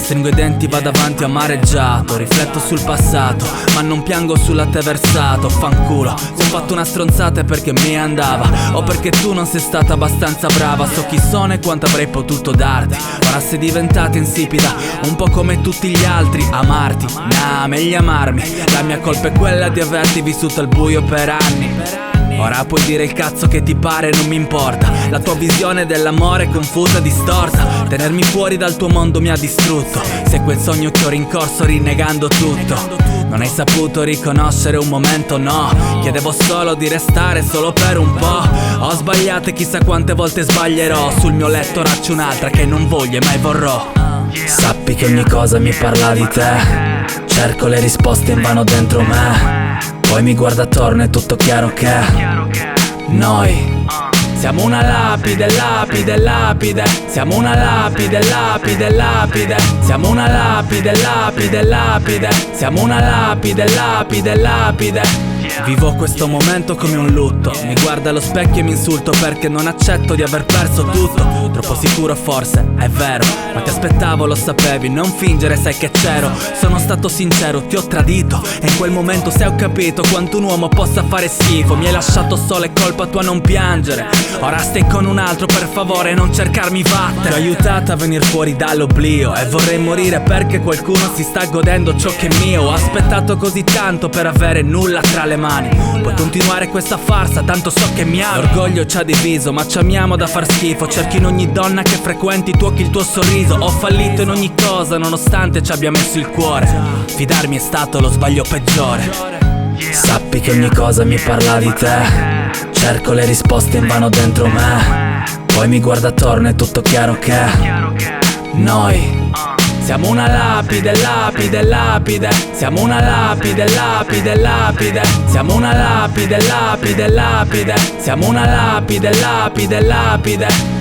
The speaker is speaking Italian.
Stringo i denti, vado avanti amareggiato. Rifletto sul passato, ma non piango sul latte versato. Fanculo, se ho fatto una stronzata è perché mi andava, o perché tu non sei stata abbastanza brava. So chi sono e quanto avrei potuto darti. Ora sei diventata insipida, un po' come tutti gli altri. Amarti, nah, meglio amarmi. La mia colpa è quella di averti vissuto al buio per anni. Ora puoi dire il cazzo che ti pare, non mi importa. La tua visione dell'amore è confusa, distorta. Tenermi fuori dal tuo mondo mi ha distrutto. Sei quel sogno che ho rincorso rinnegando tutto. Non hai saputo riconoscere un momento, no. Chiedevo solo di restare solo per un po'. Ho sbagliato e chissà quante volte sbaglierò. Sul mio letto raccio un'altra che non voglio e mai vorrò. Sappi che ogni cosa mi parla di te. Cerco le risposte invano dentro me. Poi mi guardo attorno, è tutto chiaro che noi siamo una lapide, lapide, lapide. Siamo una lapide, lapide, lapide. Siamo una lapide, lapide, lapide. Siamo una lapide, lapide, lapide. Vivo questo momento come un lutto. Mi guardo allo specchio e mi insulto perché non accetto di aver perso tutto. Troppo sicuro forse, è vero, ma ti aspettavo, lo sapevi, non fingere, sai che c'ero. Sono stato sincero, ti ho tradito. E in quel momento se ho capito quanto un uomo possa fare schifo. Mi hai lasciato solo, è colpa tua, non piangere. Ora stai con un altro, per favore non cercarmi, vattene. Ti ho aiutato a venire fuori dall'oblio e vorrei morire perché qualcuno si sta godendo ciò che è mio. Ho aspettato così tanto per avere nulla tra le mani. Puoi continuare questa farsa, tanto so che mi ami. L'orgoglio ci ha diviso, ma ci amiamo da far schifo. Cerchi in ogni donna che frequenti, tocchi il tuo sorriso. Ho fallito in ogni cosa, nonostante ci abbia messo il cuore. Fidarmi è stato lo sbaglio peggiore. Sappi che ogni cosa mi parla di te. Cerco le risposte invano dentro me. Poi mi guardo attorno, è tutto chiaro che noi siamo una lapide, lapide, lapide. Siamo una lapide, lapide, lapide. Siamo una lapide, lapide, lapide. Siamo una lapide, lapide, lapide.